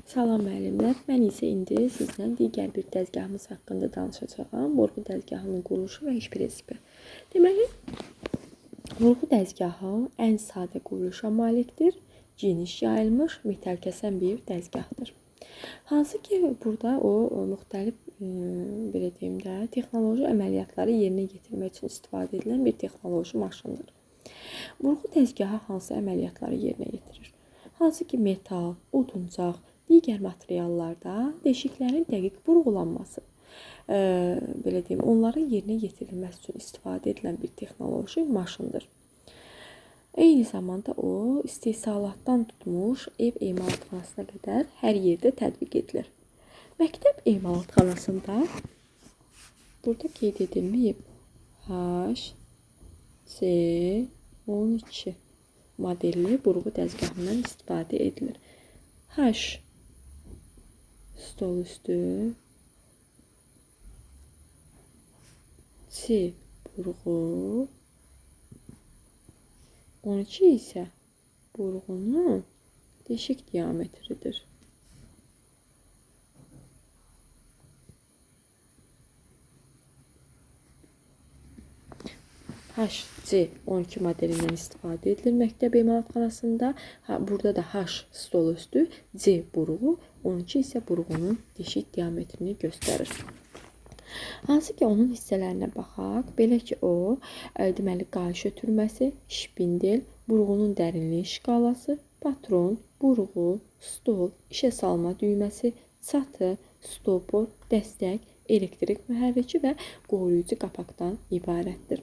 Salam müəllimlər, mən isə indi sizlə digər bir dəzgahımız haqqında danışacağam. Burğu dəzgahının quruluşu və iş prinsipi. Deməli, burğu dəzgahı ən sadə quruluşa malikdir, geniş yayılmış, metal kəsən bir dəzgahdır. Hansı ki, burada o müxtəlif belə deyim də, texnoloji əməliyyatları yerinə yetirmək üçün istifadə edilən bir texnoloji maşındır. Burğu dəzgahı hansı əməliyyatları yerinə yetirir? Hansı ki, metal, oduncaq, digər materiallarda deşiklərin dəqiq burğulanması, belə deyim, onların yerinə yetirilməsi üçün istifadə edilən bir texnoloji maşındır. Eyni zamanda o, istehsalatdan tutmuş ev emalatxanasına qədər hər yerdə tətbiq edilir. Məktəb emalatxanasında burada qeyd edilməyib HC12 modelli burğu dəzgahından istifadə edilir. H stol üstü, C burğu, 12 isə burğunun deşik diametridir. HC12 modelindən istifadə edilir məktəb emalatxanasında. Burada da H stol üstü, C burğu, 12 isə burğunun deşik diametrini göstərir. Hansı ki, onun hissələrinə baxaq. Belə ki, o, deməli, qayış ötürməsi, şpindel, burğunun dərinliyi şkalası, patron, burğu, stol, işə salma düyməsi, çatı, stopor, dəstək, elektrik mühərriki və qoruyucu qapaqdan ibarətdir.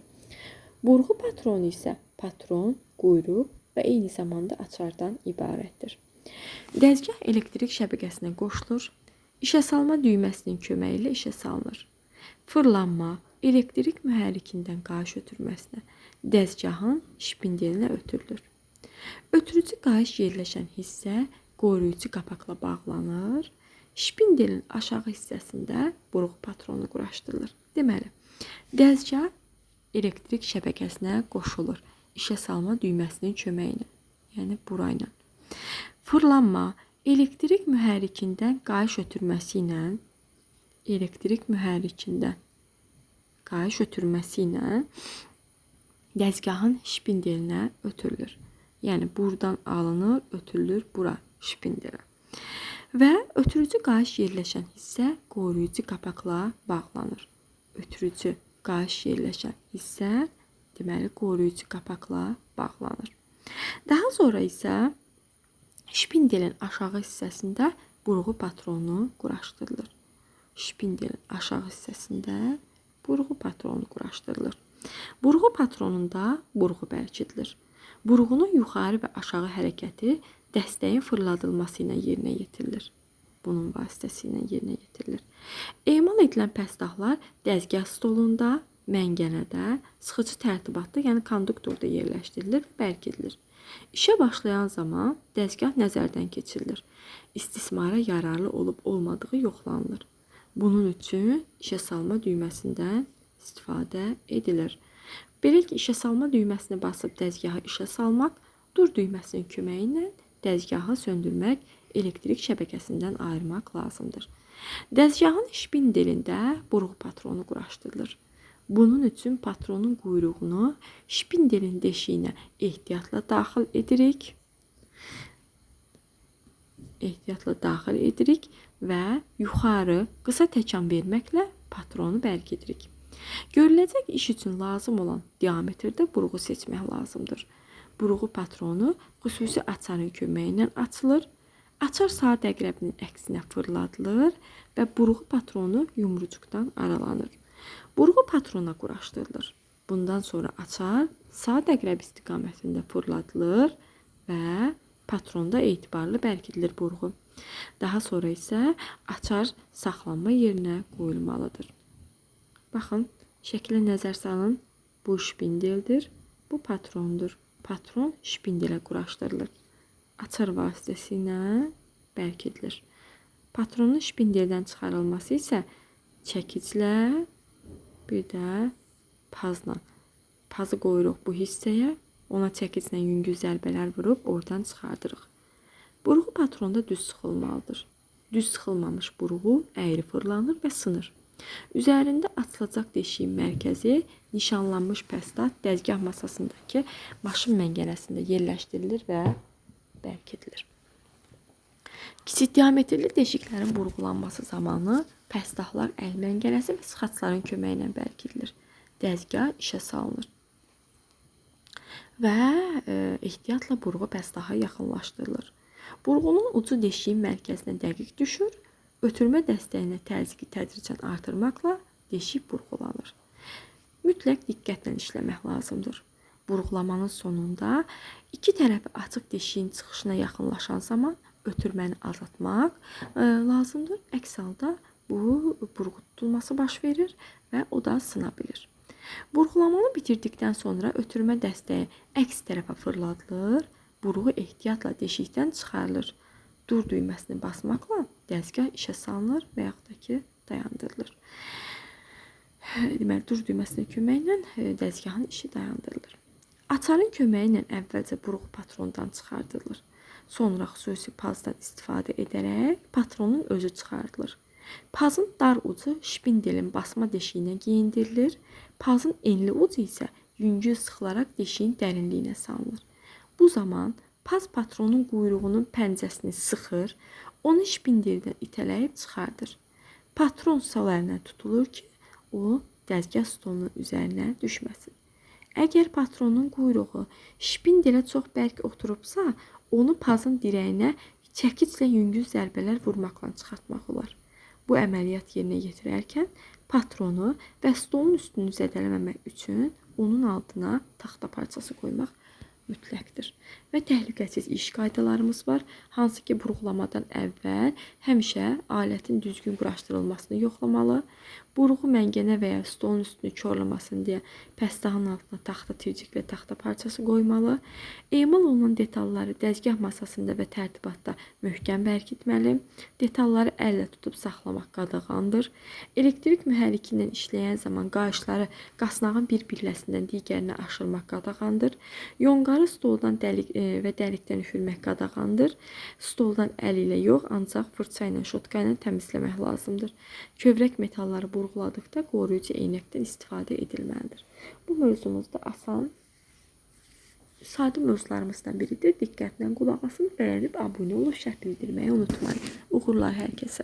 Burğu patronu isə patron, quyruq və eyni zamanda açardan ibarətdir. Dəzgah elektrik şəbəkəsinə qoşulur. İşə salma düyməsinin köməyi ilə işə salınır. Fırlanma, elektrik mühərrikindən qayış ötürməsinə, dəzgahın şpindelinə ötürülür. Ötürücü qayış yerləşən hissə qoruyucu qapaqla bağlanır. Şpindelin aşağı hissəsində burğu patronu quraşdırılır. Deməli, dəzgah elektrik şəbəkəsinə qoşulur. İşə salma düyməsinin köməyi ilə, yəni burayla. Fırlanma, elektrik mühərrikindən qayış ötürməsi ilə dəzgahın şpindelinə ötürülür. Yəni buradan alınır, ötürülür bura şpindelə. Və ötürücü qayış yerləşən hissə qoruyucu qapaqla bağlanır. Ötürücü qayış yerləşən hissə, deməli, qoruyucu qapaqla bağlanır. Daha sonra isə şpindelin aşağı hissəsində burğu patronu quraşdırılır. Şpindelin aşağı hissəsində burğu patronu quraşdırılır. Burğu patronunda burğu bərkidilir. Burğunun yuxarı və aşağı hərəkəti dəstəyin fırladılması ilə yerinə yetirilir. Bunun vasitəsilə yerinə yetirilir. Emal edilən pəstahlar dəzgah stolunda, məngənədə, sıxıcı tərtibatda, yəni konduktorda yerləşdirilir və bərkidilir. İşə başlayan zaman dəzgah nəzərdən keçirilir. İstismara yararlı olub-olmadığı yoxlanılır. Bunun üçün işə salma düyməsindən istifadə edilir. Belə ki, işə salma düyməsini basıb dəzgahı işə salmaq, dur düyməsinin köməyi ilə dəzgahı söndürmək, elektrik şəbəkəsindən ayırmaq lazımdır. Dəzgahın şpindelində burğu patronu quraşdırılır. Bunun üçün patronun quyruğunu şpindelin deşiyinə ehtiyatla daxil edirik və yuxarı qısa təkan verməklə patronu bərkidirik. Görüləcək iş üçün lazım olan diametrdə burğu seçmək lazımdır. Burğu patronu xüsusi açarın köməyi ilə açılır. Açar saat əqrəbinin əksinə fırladılır və burğu patronu yumrucuqdan aralanır. Burğu patrona quraşdırılır. Bundan sonra açar saat əqrəb istiqamətində fırladılır və patronda etibarlı bərkidilir burğu. Daha sonra isə açar saxlanma yerinə qoyulmalıdır. Baxın, şəklə nəzər salın. Bu şpindeldir, bu patrondur. Patron şpindelə quraşdırılır. Açar vasitəsilə bərkidilir. Patronun şpindeldən çıxarılması isə çəkiclə, bir də pazla. Pazı qoyuruq bu hissəyə, ona çəkiclə yüngül zərbələr vurub oradan çıxardırıq. Burğu patronda düz sıxılmalıdır. Düz sıxılmamış burğu əyri fırlanır və sınır. Üzərində açılacaq deşiyin mərkəzi nişanlanmış pəstat dəzgah masasındakı maşın məngənəsində yerləşdirilir və bərk edilir. Kiçik diametrli deşiklərin burğulanması zamanı pəstahlar əl məngənəsi və sıxacların köməyi ilə bərk edilir. Dəzgah işə salınır və ehtiyatla burğu pəstaha yaxınlaşdırılır. Burğunun ucu deşiyin mərkəzinə dəqiq düşür. Ötürmə dəstəyinə təzyiqi tədricən artırmaqla deşik burğulanır. Mütləq diqqətlə işləmək lazımdır. Burğulamanın sonunda iki tərəfi açıq deşiyin çıxışına yaxınlaşan zaman ötürməni azaltmaq lazımdır. Əks halda bu burğu tutulması baş verir və o da sına bilir. Burğulamanı bitirdikdən sonra ötürmə dəstəyi əks tərəfə fırladılır. Burğu ehtiyatla deşikdən çıxarılır. Dur düyməsini basmaqla dəzgah işə salınır və yaxud da ki dayandırılır. Deməli, dur düyməsinin köməyi ilə dəzgahın işi dayandırılır. Açarın köməyi ilə əvvəlcə burğu patrondan çıxardılır. Sonra xüsusi pazdan istifadə edərək patronun özü çıxardılır. Pazın dar ucu şpindelin basma deşiyinə geyindirilir. Pazın enli ucu isə yüngül sıxılaraq deşiyin dərinliyinə salınır. Bu zaman paz patronun quyruğunun pəncəsini sıxır, onu şpindeldən itələyib çıxardır. Patron sol əlinə tutulur ki, o dəzgah stolunun üzərinə düşməsin. Əgər patronun quyruğu şpindelə çox bərk oturubsa, onu pazın dirəyinə çəkiclə yüngül zərbələr vurmaqla çıxartmaq olar. Bu əməliyyat yerinə yetirərkən patronu və stolun üstünü zədələməmək üçün onun altına taxta parçası qoymaq mütləqdir. Və təhlükəsiz iş qaydalarımız var. Hansı ki, burğulamadan əvvəl həmişə alətin düzgün quraşdırılmasını yoxlamalı. Burğu məngənə və ya stolun üstünü korlamasın deyə pəstahın altına taxta tirciklə taxta parçası qoymalı. Emal olunan detalları dəzgah masasında və tərtibatda möhkəm bərk etməli. Detalları əllə tutub saxlamaq qadağandır. Elektrik mühərriki ilə işləyən zaman qayışları qasnağın bir pilləsindən digərinə aşırmaq qadağandır. Yonqarı stoldan və dəlikdən üfürmək qadağandır. Stoldan əl ilə yox, ancaq fırça ilə, şotka ilə təmizləmək lazımdır. Kövrək metalları burğuladıqda qoruyucu eynəkdən istifadə edilməlidir. Bu mövzumuz da asan, sadə mövzularımızdan biridir. Diqqətlə qulaq asın, bəyənib abunə olub şərh bildirməyi unutmayın. Uğurlar hər kəsə.